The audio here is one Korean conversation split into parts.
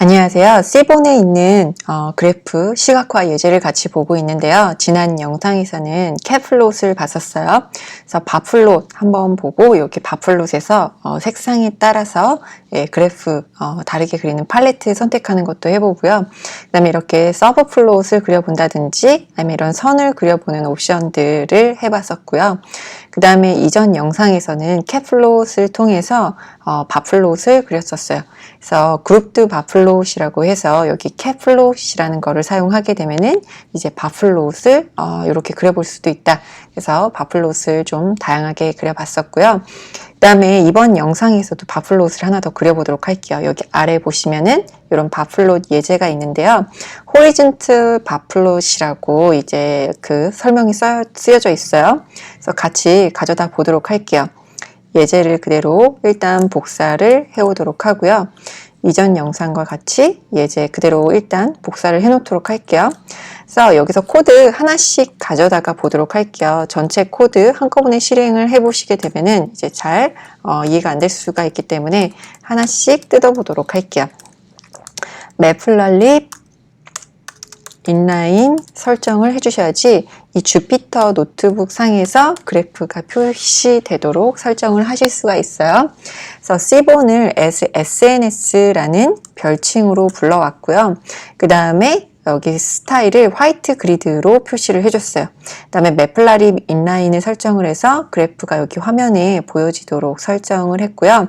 안녕하세요. C본에 있는 그래프 시각화 예제를 같이 보고 있는데요. 지난 영상에서는 캡플롯을 봤었어요. 그래서 바플롯 한번 보고 이렇게 바플롯에서 색상에 따라서 그래프 다르게 그리는 팔레트 선택하는 것도 해보고요. 그 다음에 이렇게 서브플롯을 그려본다든지 아니면 이런 선을 그려보는 옵션들을 해봤었고요. 그 다음에 이전 영상에서는 캡플롯을 통해서 바플롯을 그렸었어요. 그래서 그룹드 바플롯이라고 해서 여기 캡플롯이라는 거를 사용하게 되면은 이제 바플롯을 이렇게 그려볼 수도 있다. 그래서 바플롯을 좀 다양하게 그려봤었고요. 그 다음에 이번 영상에서도 바플롯을 하나 더 그려보도록 할게요. 여기 아래 보시면은 이런 바플롯 예제가 있는데요. 호리즌트 바플롯이라고 이제 그 설명이 쓰여져 있어요. 그래서 같이 가져다 보도록 할게요. 예제를 그대로 일단 복사를 해오도록 하고요. 이전 영상과 같이 예제 그대로 일단 복사를 해놓도록 할게요. 그래서 여기서 코드 하나씩 가져다가 보도록 할게요. 전체 코드 한꺼번에 실행을 해보시게 되면은 이제 잘 이해가 안 될 수가 있기 때문에 하나씩 뜯어보도록 할게요. 매플러립 인라인 설정을 해주셔야지 이 주피터 노트북 상에서 그래프가 표시되도록 설정을 하실 수가 있어요. 그래서 C본을 SNS라는 별칭으로 불러왔고요. 그 다음에 여기 스타일을 화이트 그리드로 표시를 해줬어요. 그 다음에 매플러립 인라인을 설정을 해서 그래프가 여기 화면에 보여지도록 설정을 했고요.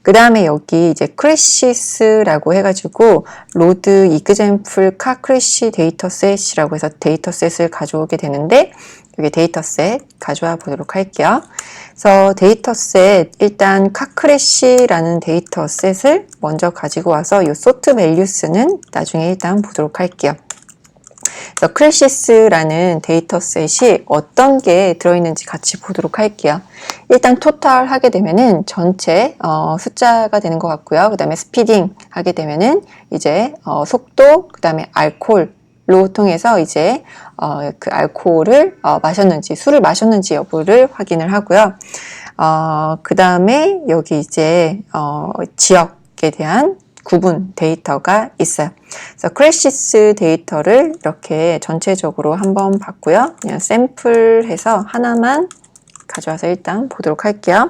그 다음에 여기 이제 크래시스라고 해가지고 로드 이그젬플 카 크래시 데이터셋이라고 해서 데이터셋을 가져오게 되는데 여기 데이터셋 가져와 보도록 할게요. 그래서 데이터셋 일단 카 크래시라는 데이터셋을 먼저 가지고 와서 이 소트 밸류스는 나중에 일단 보도록 할게요. 그래서 크래시스라는 데이터셋이 어떤 게 들어있는지 같이 보도록 할게요. 일단 토탈 하게 되면은 전체 숫자가 되는 것 같고요. 그 다음에 스피딩 하게 되면은 이제 속도, 그 다음에 알코올로 통해서 이제 그 알코올을 마셨는지, 술을 마셨는지 여부를 확인을 하고요. 그 다음에 여기 이제 지역에 대한 구분 데이터가 있어요. 그래서 크래시스 데이터를 이렇게 전체적으로 한번 봤고요. 그냥 샘플해서 하나만 가져와서 일단 보도록 할게요.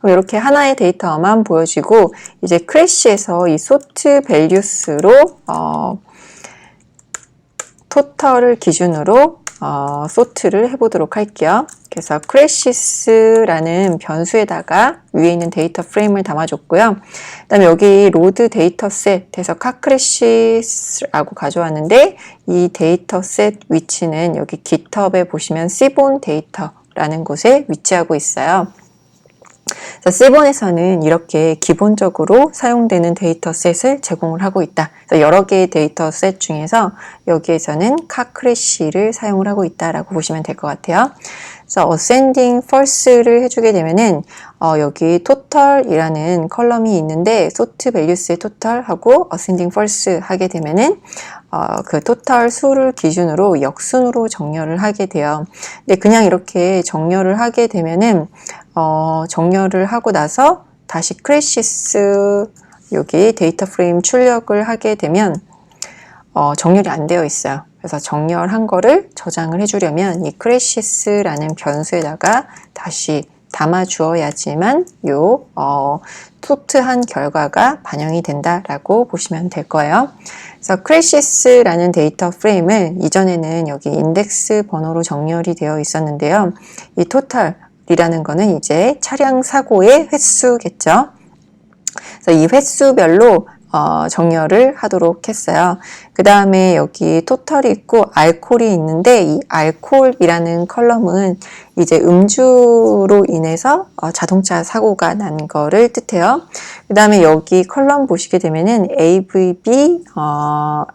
그럼 이렇게 하나의 데이터만 보여지고 이제 크래시에서 이 소트 밸류스로 토탈을 기준으로 소트를 해보도록 할게요. 그래서 크래시스라는 변수에다가 위에 있는 데이터 프레임을 담아줬고요. 그 다음에 여기 로드 데이터셋에서 카크래시스라고 가져왔는데 이 데이터셋 위치는 여기 GitHub에 보시면 C본 데이터라는 곳에 위치하고 있어요. 그래서 C본에서는 이렇게 기본적으로 사용되는 데이터셋을 제공을 하고 있다. 그래서 여러 개의 데이터셋 중에서 여기에서는 카크래시를 사용을 하고 있다라고 보시면 될 것 같아요. 그래서 ascending false를 해주게 되면은 여기 total이라는 컬럼이 있는데 sort values의 total하고 ascending false 하게 되면은 그 토탈 수를 기준으로 역순으로 정렬을 하게 돼요. 근데 그냥 이렇게 정렬을 하게 되면은 정렬을 하고 나서 다시 크래시스 여기 데이터 프레임 출력을 하게 되면 정렬이 안 되어 있어요. 그래서 정렬한 거를 저장을 해주려면 이 크래시스라는 변수에다가 다시 담아 주어야지만 요 소트한 결과가 반영이 된다라고 보시면 될 거예요. 그래서 크래시스라는 데이터 프레임을 이전에는 여기 인덱스 번호로 정렬이 되어 있었는데요. 이 토탈이라는 거는 이제 차량 사고의 횟수겠죠. 그래서 이 횟수별로 정렬을 하도록 했어요. 그 다음에 여기 토탈이 있고 알코올이 있는데 이 알코올이라는 컬럼은 이제 음주로 인해서 자동차 사고가 난 거를 뜻해요. 그 다음에 여기 컬럼 보시게 되면은 AVB,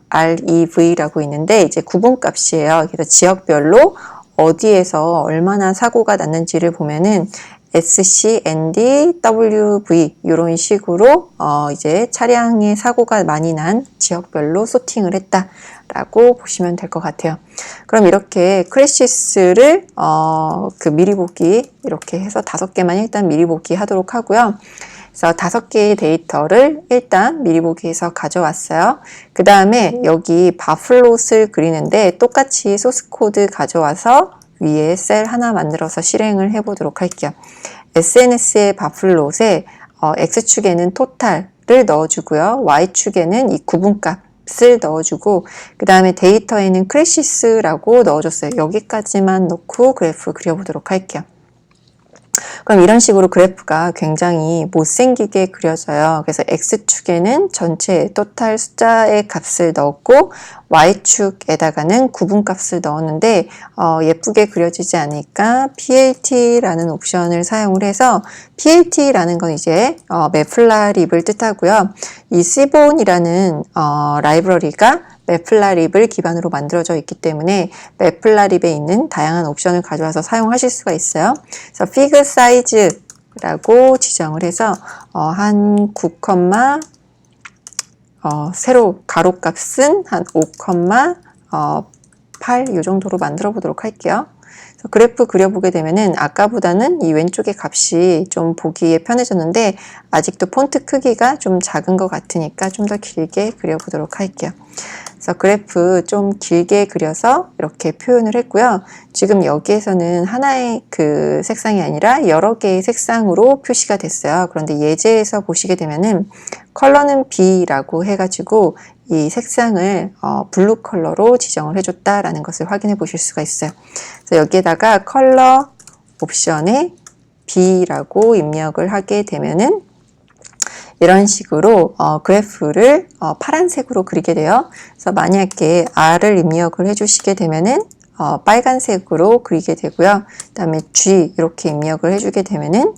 REV라고 있는데 이제 구분값이에요. 그래서 지역별로 어디에서 얼마나 사고가 났는지를 보면은 SC, ND, WV 이런 식으로 이제 차량의 사고가 많이 난 지역별로 소팅을 했다라고 보시면 될 것 같아요. 그럼 이렇게 크래시스를 그 미리 보기 이렇게 해서 5개만 일단 미리 보기 하도록 하고요. 그래서 5개의 데이터를 일단 미리 보기에서 가져왔어요. 그 다음에 여기 바플롯을 그리는데 똑같이 소스 코드 가져와서 위에 셀 하나 만들어서 실행을 해보도록 할게요. SNS의 바플롯에 X축에는 토탈을 넣어주고요. Y축에는 이 구분값을 넣어주고 그 다음에 데이터에는 크래시스라고 넣어줬어요. 여기까지만 넣고 그래프 그려보도록 할게요. 그럼 이런 식으로 그래프가 굉장히 못생기게 그려져요. 그래서 X축에는 전체 토탈 숫자의 값을 넣었고 Y축에다가는 구분값을 넣었는데 예쁘게 그려지지 않으니까 PLT라는 옵션을 사용을 해서 PLT라는 건 이제 매플라립을 뜻하고요. 이 C본이라는 라이브러리가 매플라립을 기반으로 만들어져 있기 때문에 매플라립에 있는 다양한 옵션을 가져와서 사용하실 수가 있어요. 그래서 fig size라고 지정을 해서 한 9, 세로 가로값은 한 5,8 이 정도로 만들어 보도록 할게요. 그래서 그래프 그려보게 되면은 아까보다는 이 왼쪽의 값이 좀 보기에 편해졌는데 아직도 폰트 크기가 좀 작은 것 같으니까 좀 더 길게 그려보도록 할게요. 그래서 그래프 좀 길게 그려서 이렇게 표현을 했고요. 지금 여기에서는 하나의 그 색상이 아니라 여러 개의 색상으로 표시가 됐어요. 그런데 예제에서 보시게 되면은 컬러는 B라고 해가지고 이 색상을 블루 컬러로 지정을 해줬다라는 것을 확인해 보실 수가 있어요. 그래서 여기에다가 컬러 옵션에 B라고 입력을 하게 되면은 이런 식으로 그래프를 파란색으로 그리게 돼요. 그래서 만약에 R을 입력을 해주시게 되면은 빨간색으로 그리게 되고요. 그 다음에 G 이렇게 입력을 해주게 되면은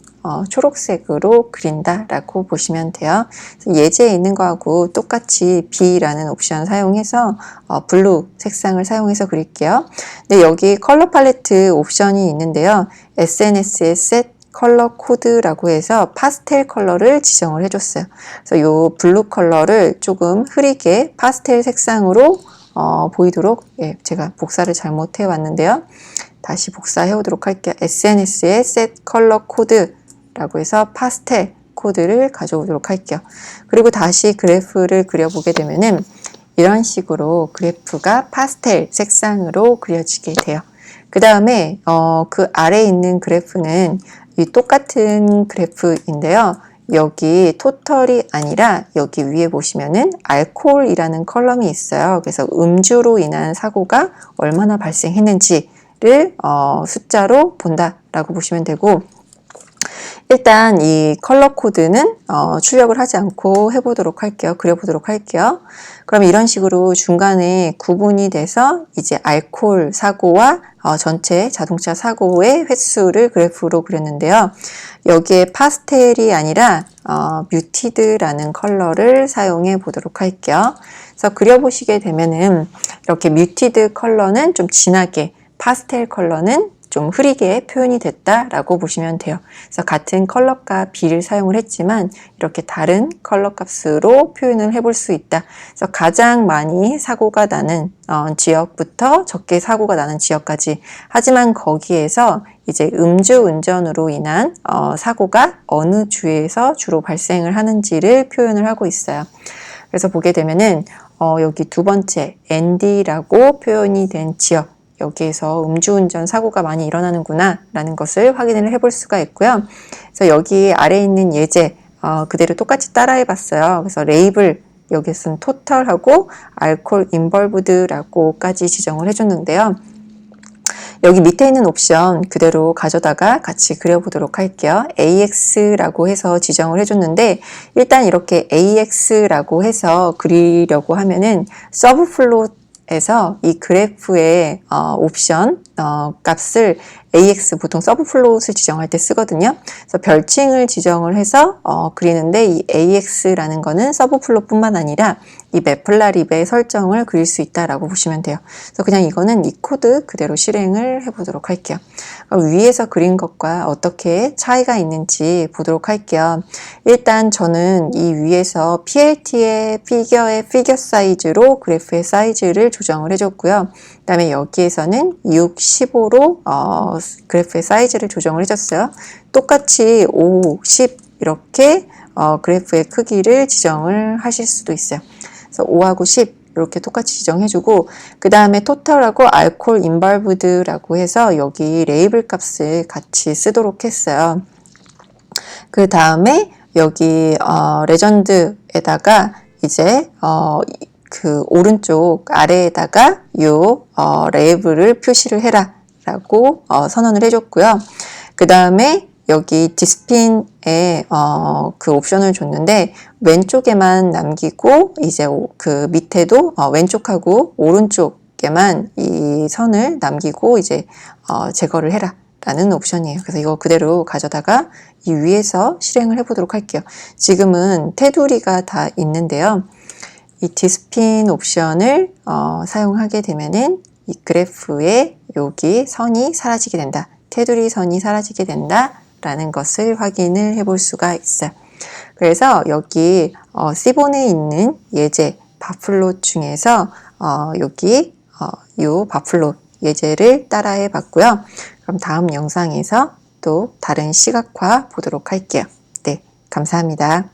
초록색으로 그린다라고 보시면 돼요. 예제에 있는 거하고 똑같이 B라는 옵션 사용해서 블루 색상을 사용해서 그릴게요. 근데 여기 컬러 팔레트 옵션이 있는데요. SNS의 set 컬러 코드라고 해서 파스텔 컬러를 지정을 해줬어요. 그래서 이 블루 컬러를 조금 흐리게 파스텔 색상으로 보이도록 제가 복사를 잘못해 왔는데요. 다시 복사해 오도록 할게요. SNS의 set 컬러 코드라고 해서 파스텔 코드를 가져오도록 할게요. 그리고 다시 그래프를 그려보게 되면은 이런 식으로 그래프가 파스텔 색상으로 그려지게 돼요. 그 다음에 그 아래에 있는 그래프는 이 똑같은 그래프인데요. 여기 토털이 아니라 여기 위에 보시면은 알코올이라는 컬럼이 있어요. 그래서 음주로 인한 사고가 얼마나 발생했는지를 숫자로 본다라고 보시면 되고 일단 이 컬러 코드는 출력을 하지 않고 해보도록 할게요. 그려보도록 할게요. 그럼 이런 식으로 중간에 구분이 돼서 이제 알코올 사고와 전체 자동차 사고의 횟수를 그래프로 그렸는데요. 여기에 파스텔이 아니라 뮤티드라는 컬러를 사용해 보도록 할게요. 그래서 그려보시게 되면은 이렇게 뮤티드 컬러는 좀 진하게, 파스텔 컬러는 좀 흐리게 표현이 됐다라고 보시면 돼요. 그래서 같은 컬러값 B를 사용을 했지만 이렇게 다른 컬러 값으로 표현을 해볼 수 있다. 그래서 가장 많이 사고가 나는 지역부터 적게 사고가 나는 지역까지. 하지만 거기에서 이제 음주운전으로 인한 사고가 어느 주에서 주로 발생을 하는지를 표현을 하고 있어요. 그래서 보게 되면은 여기 두 번째 ND라고 표현이 된 지역. 여기에서 음주운전 사고가 많이 일어나는구나 라는 것을 확인을 해볼 수가 있고요. 그래서 여기 아래에 있는 예제 그대로 똑같이 따라해 봤어요. 그래서 레이블 여기서는 토탈하고 알코올 인벌브드라고까지 지정을 해줬는데요. 여기 밑에 있는 옵션 그대로 가져다가 같이 그려보도록 할게요. AX라고 해서 지정을 해줬는데 일단 이렇게 AX라고 해서 그리려고 하면은 서브플롯 에서 이 그래프의 옵션 값을 AX 보통 서브플롯을 지정할 때 쓰거든요. 그래서 별칭을 지정을 해서 그리는데 이 AX라는 거는 서브플롯뿐만 아니라 이 매플라립의 설정을 그릴 수 있다라고 보시면 돼요. 그래서 그냥 이거는 이 코드 그대로 실행을 해보도록 할게요. 위에서 그린 것과 어떻게 차이가 있는지 보도록 할게요. 일단 저는 이 위에서 PLT의 피겨 사이즈로 그래프의 사이즈를 조정을 해줬고요. 그 다음에 여기에서는 6, 15로 그래프의 사이즈를 조정을 해줬어요. 똑같이 5, 10 이렇게 그래프의 크기를 지정을 하실 수도 있어요. 그래서 5하고 10 이렇게 똑같이 지정해주고, 그 다음에 토탈하고 알콜 인발브드라고 해서 여기 레이블 값을 같이 쓰도록 했어요. 그 다음에 여기 레전드에다가 이제 그 오른쪽 아래에다가 요 레이블을 표시를 해라 라고 선언을 해줬고요. 그 다음에 여기 디스핀에 그 옵션을 줬는데 왼쪽에만 남기고 이제 그 밑에도 왼쪽하고 오른쪽에만 이 선을 남기고 이제 제거를 해라 라는 옵션이에요. 그래서 이거 그대로 가져다가 이 위에서 실행을 해보도록 할게요. 지금은 테두리가 다 있는데요. 이 디스핀 옵션을 사용하게 되면은 이 그래프에 여기 선이 사라지게 된다. 테두리 선이 사라지게 된다. 라는 것을 확인을 해볼 수가 있어요. 그래서 여기 C본에 있는 예제 바플롯 중에서 여기 요 바플롯 예제를 따라해 봤고요. 그럼 다음 영상에서 또 다른 시각화 보도록 할게요. 네, 감사합니다.